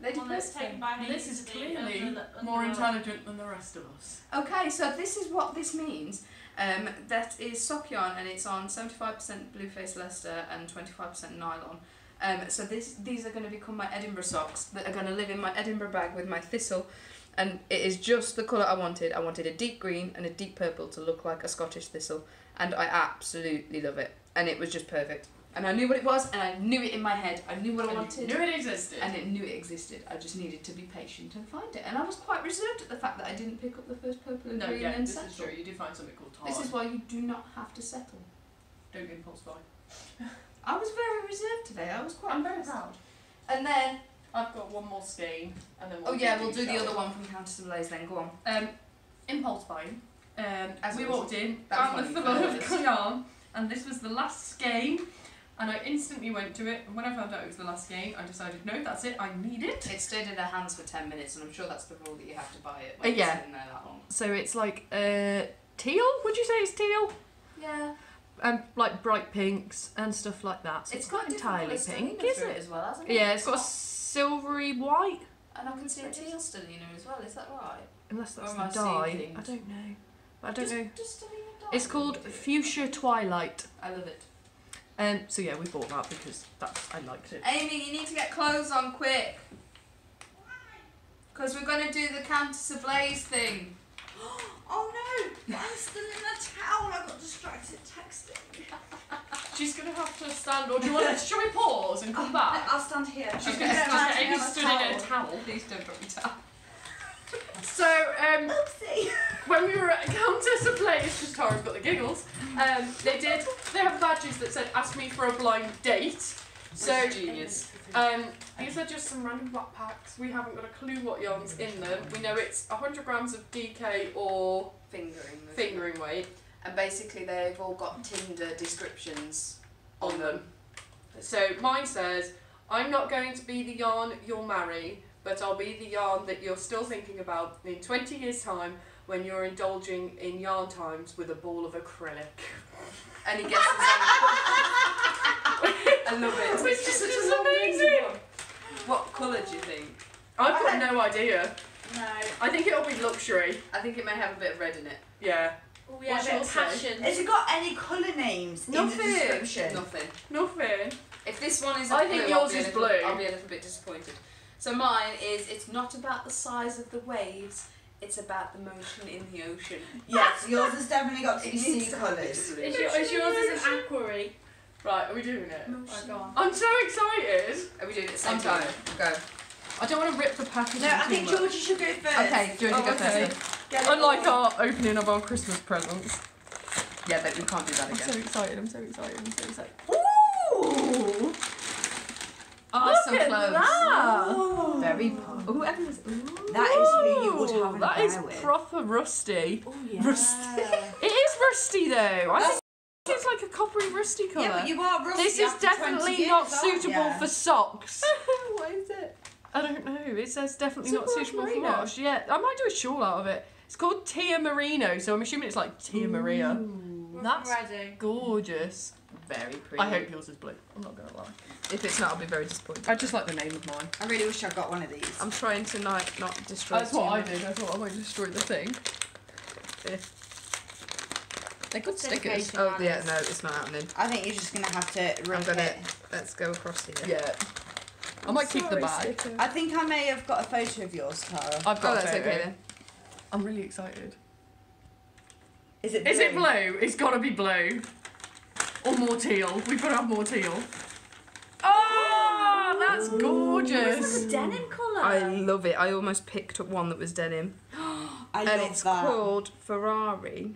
Lady One that's taken Persephone. by This is Hades to the clearly under more the- intelligent than the rest of us. Okay, so this is what this means. That is sock yarn and it's on 75% Blueface Leicester and 25% nylon. So these are going to become my Edinburgh socks that are going to live in my Edinburgh bag with my thistle, and it is just the colour I wanted. I wanted a deep green and a deep purple to look like a Scottish thistle, and I absolutely love it, and it was just perfect. And I knew what it was, and I knew it in my head. I knew what I wanted. Knew it existed. And it knew it existed. I just needed to be patient and find it. And I was quite reserved at the fact that I didn't pick up the first purple and green and this settle. is true. You did find something called Toft. This is why you do not have to settle. Don't impulse buy. I was very reserved today. I was quite I'm very impressed. proud. And then, I've got one more skein, and then we'll do the other one from Countess Ablaze then. Go on. Impulse buying. As We always. walked in, That found was the one full you of first. yarn, and this was the last skein, and I instantly went to it, and when I found out it was the last skein, I decided, no, that's it, I need it. It stayed in her hands for 10 minutes, and I'm sure that's the rule that you have to buy it when Yeah. it's in there that long. So it's like, teal? Would you say it's teal? Yeah. Like bright pinks and stuff like that. So It's got entirely different pink, is through it it? as well, hasn't it? Yeah, it's got a silvery white. And I can see a teal stellina as well, is that right? Unless that's Or am I the seeing dye. things? I don't know. But I don't know. Just stellina dye. It's called Fuchsia Twilight. I love it. So yeah, we bought that because I liked it. Amy, you need to get clothes on quick. Because we're going to do the Countess Ablaze thing. Oh no! I'm still in a towel. I got distracted texting. She's gonna have to stand, or do you want to? Shall we pause and come back? I'll stand here. She's Okay. gonna Amy stood in a towel. Please don't drop your towel. So Oopsie. when we were at Countess Ablaze, just Tara's got the giggles. They have badges that said "Ask me for a blind date." So Genius. these are just some random black packs. We haven't got a clue what yarn's in them. We know it's 100 grams of DK or fingering weight. And basically they've all got Tinder descriptions on them. So mine says, I'm not going to be the yarn you'll marry, but I'll be the yarn that you're still thinking about in 20 years' time when you're indulging in yarn times with a ball of acrylic. Any guesses on I love it. It's just amazing. What colour do you think? I've got no idea. No. I think it'll be luxury. I think it may have a bit of red in it. Yeah. Oh yeah, What's a bit yours of say? passion. Has it got any colour names in the description? Nothing. Nothing. If this one is a I blue, think I'll yours be a is little- blue. I'll be a little bit disappointed. So mine is, it's not about the size of the waves, it's about the motion in the ocean. Yes, yours has definitely got to be sea colours. Is yours is an aquary? Right, are we doing it? Right, go on. I'm so excited. Are we doing it at the same time? Go. I don't want to rip the packaging No, I think too much. Georgie should go first. Okay, Georgie, go okay. first. Unlike our opening of our Christmas presents. Yeah, but we can't do that I'm again. so excited, I'm so excited, I'm so excited. Ooh! Oh, Look so at close. that! Very. Ooh, everyone's. Ooh. That is who you would have an That affair is with. proper rusty. Oh, yeah. Rusty. It is rusty though. I think it's like a coppery rusty colour. Yeah, but you are rusty. This is after 20 definitely years, not aren't suitable you? for socks. What is it? I don't know. It says definitely Is it not brush suitable for merino? wash. Yeah, I might do a shawl out of it. It's called Tia Merino, so I'm assuming it's like Tia Maria. That's ready. gorgeous. Very pretty. I hope yours is blue. I'm not gonna lie. If it's not, I'll be very disappointed. I just like the name of mine. I really wish I got one of these. I'm trying to not destroy. That's what I did. I thought I might destroy the thing. They're good stickers. Oh yeah, no, it's not happening. I think you're just going to have to rip I'm gonna. it. Let's go across here. Yeah. I might keep the bag. I think I may have got a photo of yours, Tara. I've got Oh, a that's photo. okay then. I'm really excited. Is it blue? Is it blue? It's gotta be blue. Or more teal. We've got to have more teal. Oh, that's gorgeous. It's like a denim colour. I love it. I almost picked up one that was denim, I and love it's that. called Ferrari.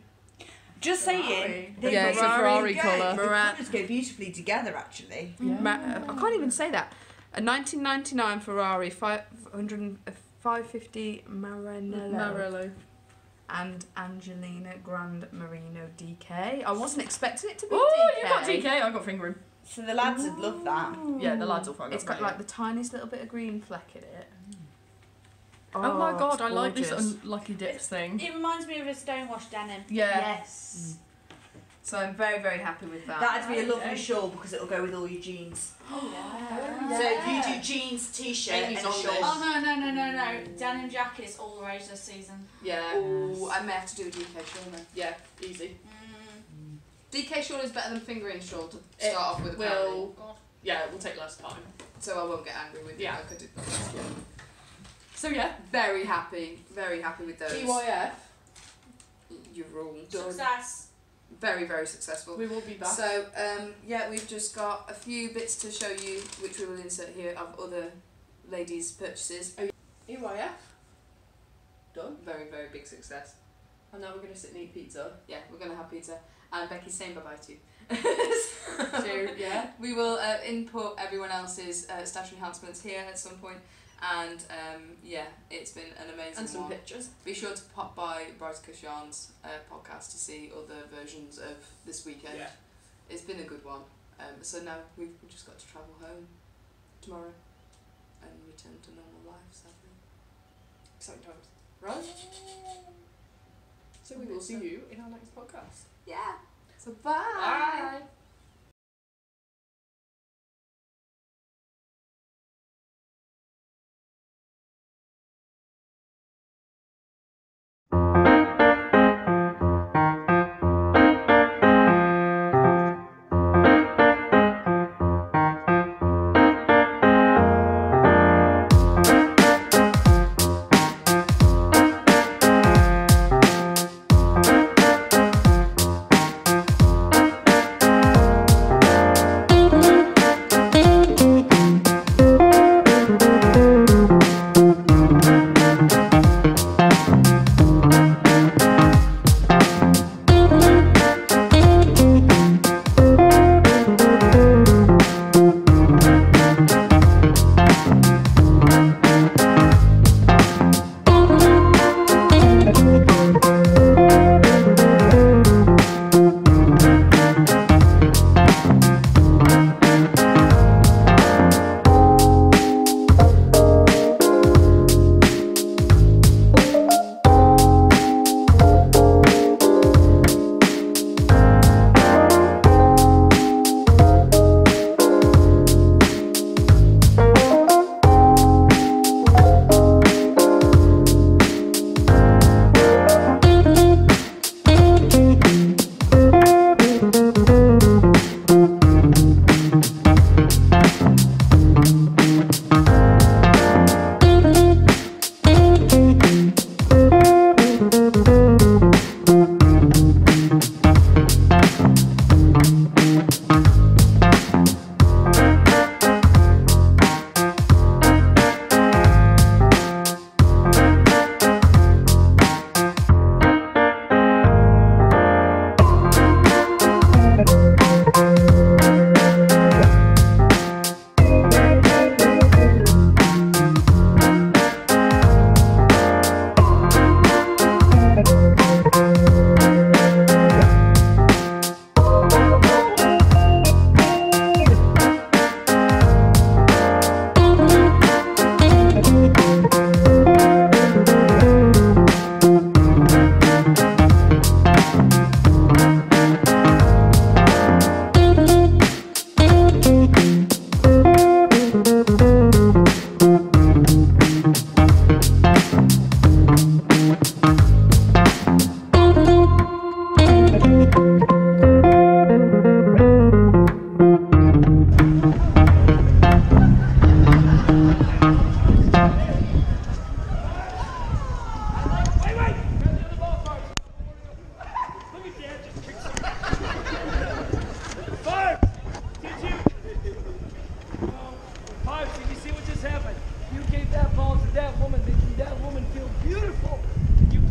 Just saying. the Yeah, it's a Ferrari go- colour. The colours go beautifully together, actually. I can't even say that. A 1999 Ferrari 550 Maranello. Marello. And Angelina Grand Merino DK. I wasn't expecting it to be Oh, DK. you got DK. I got fingering. So the lads would love that. Yeah, the lads will find It's got like the tiniest little bit of green fleck in it. Oh my god, it's I like this gorgeous. unlucky dips thing. It reminds me of a stonewash denim. Yeah. Yes. So I'm very, very happy with that. That'd be a lovely shawl because it'll go with all your jeans. Oh So you do jeans, t-shirt, Amy's and a on shawl. this. Oh no. Denim jackets all the rage this season. Yeah. Ooh, I may have to do a DK shawl then. Yeah, easy. DK shawl is better than fingering shawl to start off with. Will. God. Yeah, it will take less time. So I won't get angry with you. Yeah. Like I did. So yeah, Very happy with those. EYF. You're all done. Success. Very, very successful. We will be back. So, yeah, we've just got a few bits to show you, which we will insert here, of other ladies' purchases. EYF. Done. Very, very big success. And now we're going to sit and eat pizza. Yeah, we're going to have pizza. And Becky's saying bye-bye to you. So, yeah. We will input everyone else's statutory enhancements here at some point. And, yeah, it's been an amazing And some one. pictures. Be sure to pop by Bryce Cushion's podcast to see other versions of this weekend. Yeah. It's been a good one. So now we've just got to travel home tomorrow and return to normal life, sadly. Exciting times. Right? So we will see you in our next podcast. Yeah. So bye. Bye.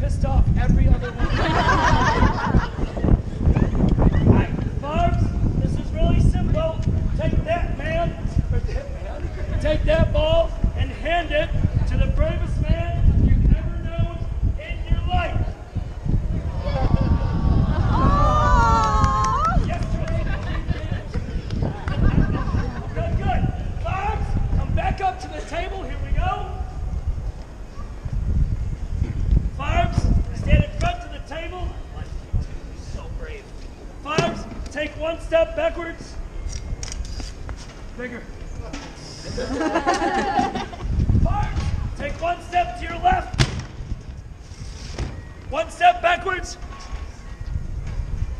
pissed off every other one. Alright, Barbs, this is really simple. Take that take that ball and hand it to the bravest man you've ever known in your life. Yes, good. Barbs, come back up to the table. Here we go. Barbs, stand in front of the table. So brave. Barbs, take one step backwards. Bigger. Barbs, take one step to your left. One step backwards.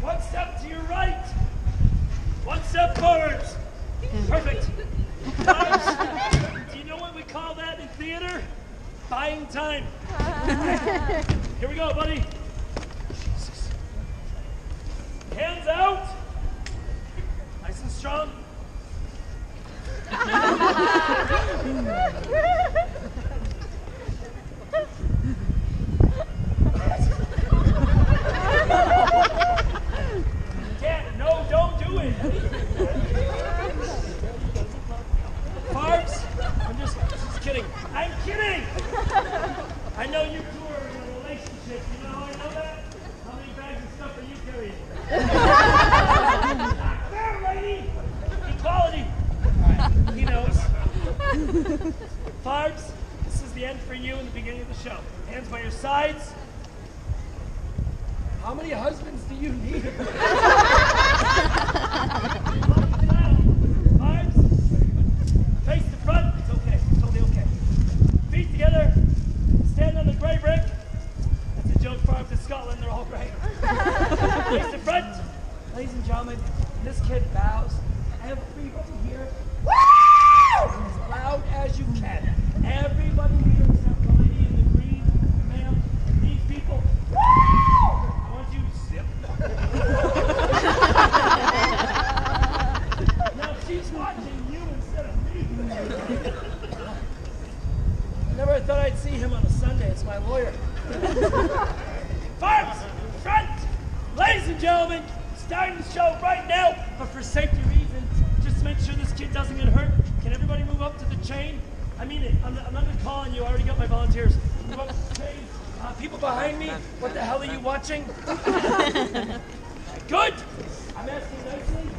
One step to your right. One step forwards. Perfect. Barbs, do you know what we call that in theater? Buying time. Here we go, buddy. Hands out. Nice and strong. No, don't do it. Barbs, I'm just kidding. I'm kidding. I know you two are in a relationship. You know how I know that? How many bags of stuff are you carrying? Not fair, lady. Equality. All right, he knows. Barbs, this is the end for you and the beginning of the show. Hands by your sides. How many husbands do you need? Barbs, face the front. It's okay. It's totally okay. Feet together. Stand on the grey brick. That's a joke, Barbs. In Scotland, they're all grey. Face the front. Ladies and gentlemen, this kid bows. Everybody here. As loud as you can. Everybody here except the lady in the green, ma'am, these people. I want you to sip. Now she's watching you instead of me. Never thought I'd see him on a Sunday. It's my lawyer. Barbs, front. Ladies and gentlemen, starting the show right now, but for safety reasons, just to make sure this kid doesn't get hurt, can everybody move up to the chain? I mean it. I'm not going to call on you. I already got my volunteers. Move up to the chain. People behind me, what the hell are you watching? Good. I'm asking nicely.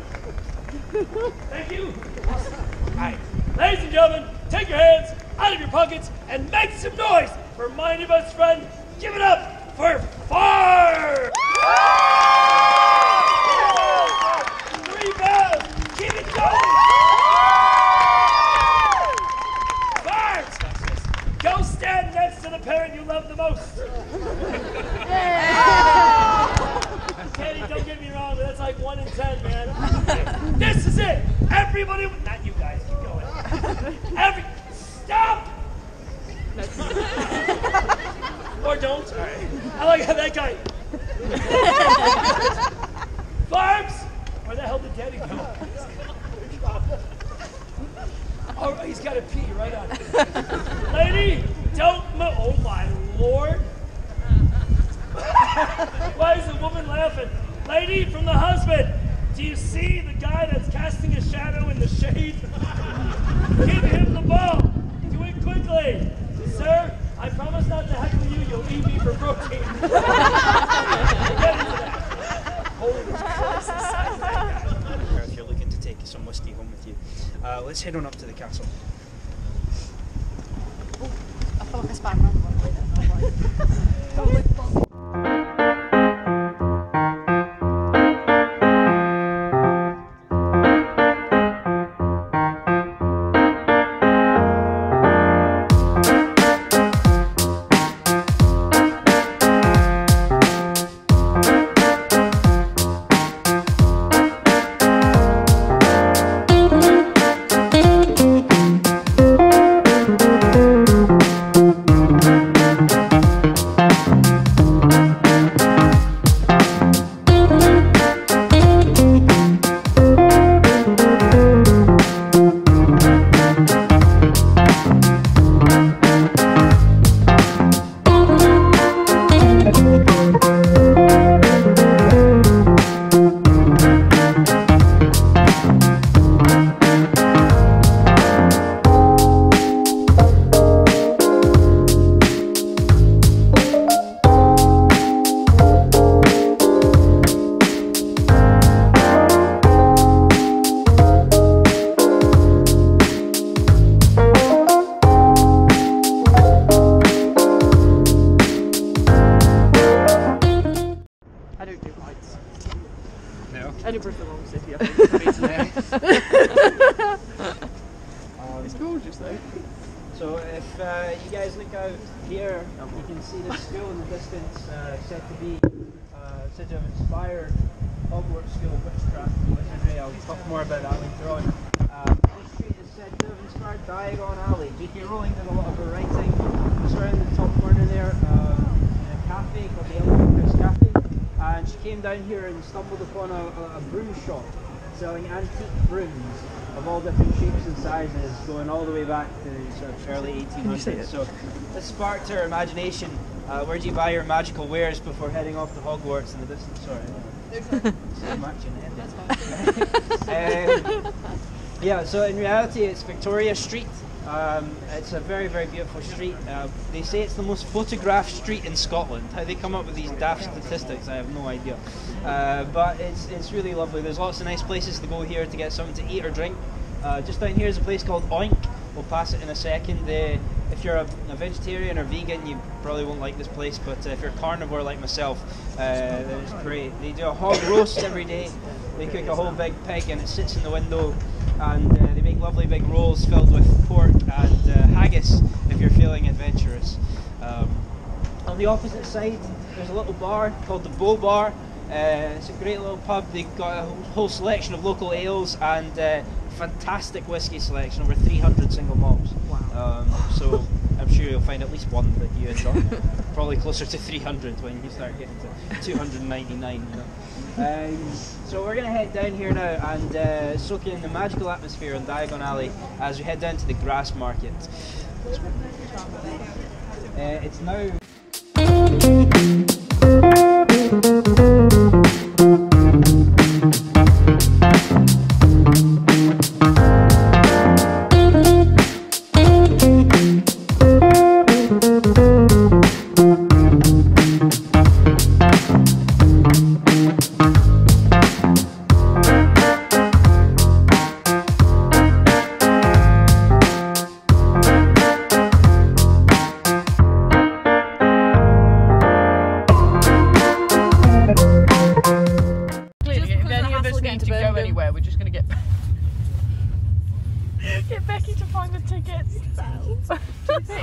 Thank you. Awesome. All right. Ladies and gentlemen, take your hands out of your pockets and make some noise for my new best friend. Give it up for Far! 3 bells. Keep it going. Go stand next to the parent you love the most. Katie, don't get me wrong, but that's like 1 in 10, man. This is it. Everybody, not you guys, keep going. Stop. Or don't. All right. I like how that guy. Barbs, where the hell did Daddy go? Oh, he's got to pee right on it. Lady, don't move. Oh my Lord. Why is the woman laughing? Lady, from the husband, do you see the guy that's casting a shadow in the shade? Give him the ball. Do it quickly. Sir, I promise not to heckle you. You'll eat me for protein. Get into that. Holy Christ. If you're looking to take some whiskey home with you, let's head on up to the castle. Oh, I feel like I spun around the wrong way then. Edinburgh's the wrong city, I think, for me today. It's gorgeous though. So if you guys look out here, you can see the school in the distance, said to be said to have inspired Hogwarts School of Witchcraft and Wizardry. I'll talk more about that later on. This street is said to have inspired Diagon Alley. J.K. Rowling did a lot of her writing. Just around the top corner there, in a cafe called the Edinburgh Cafe, and she came down here and stumbled upon a broom shop selling antique brooms of all different shapes and sizes, going all the way back to sort of early 1800s. So this sparked her imagination. Where do you buy your magical wares before heading off to Hogwarts in the distance? Sorry. So much in it. Yeah, so in reality it's Victoria Street. It's a very, very beautiful street. They say it's the most photographed street in Scotland. How they come up with these daft statistics, I have no idea. But it's really lovely. There's lots of nice places to go here to get something to eat or drink. Just down here is a place called Oink. We'll pass it in a second. If you're a vegetarian or vegan, you probably won't like this place, but if you're a carnivore like myself, then it's great. They do a hog roast every day. They cook a whole big pig and it sits in the window, and they make lovely big rolls filled with pork and haggis if you're feeling adventurous. On the opposite side, there's a little bar called the Bow Bar. It's a great little pub. They've got a whole selection of local ales and fantastic whiskey selection, over 300 single malts. Wow. So I'm sure you'll find at least one that you enjoy. Probably closer to 300 when you start getting to 299. You know? So we're going to head down here now and soak in the magical atmosphere on Diagon Alley as we head down to the grass market. It's now...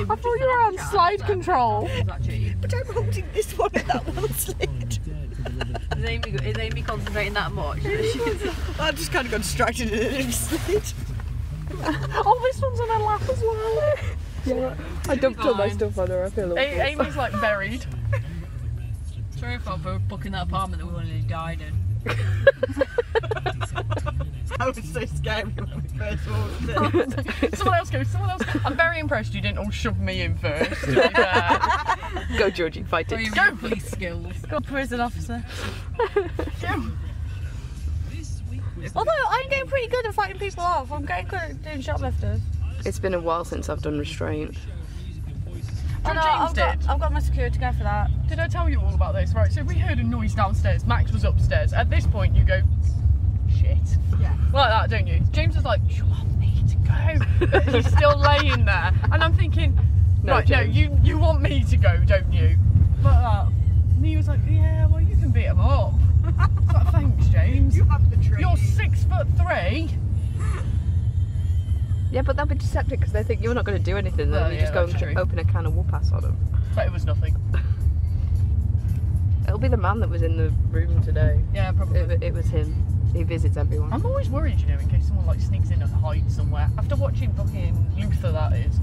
I thought you were on slide control. But I'm holding this one and that one slid. Is Amy concentrating that much? I just kind of got distracted and it slid. Oh, this one's on her lap as well. Yeah, I dumped all my stuff on her, I feel awful. Amy's like buried. Sorry for booking that apartment that we wanted to die in. I was so scared when we first walked in. Someone else go. I'm very impressed you didn't all shove me in first. Go, Georgie, fight it. Go, police skills. Go, prison officer. Go. Although I'm getting pretty good at fighting people off. I'm getting good at doing shoplifters. It's been a while since I've done restraint. I've got my security guy for that. Did I tell you all about this? Right, so we heard a noise downstairs. Max was upstairs. At this point, you go, shit. Yeah. Like that, don't you? James was like, you want me to go? But he's still laying there. And I'm thinking, no, right, James. no, you want me to go, don't you? Like that. And he was like, yeah, well, you can beat him up. I was like, thanks, James. You have the training. You're 6'3". Yeah, but they'll be deceptive because they think you're not going to do anything. Then you just go and open a can of whoop-ass on them. But it was nothing. It'll be the man that was in the room today. Yeah, probably. It was him. He visits everyone. I'm always worried, you know, in case someone like sneaks in and hides somewhere. After watching fucking Luther, that is.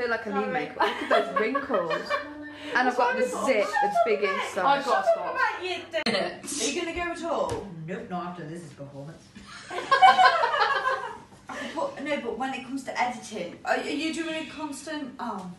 look like I need makeup. Look at those wrinkles. And I've got the zit as big as so. I've got a spot. Are you going to go at all? Nope, not after this is performance. No, but when it comes to editing, are you doing a constant? Oh.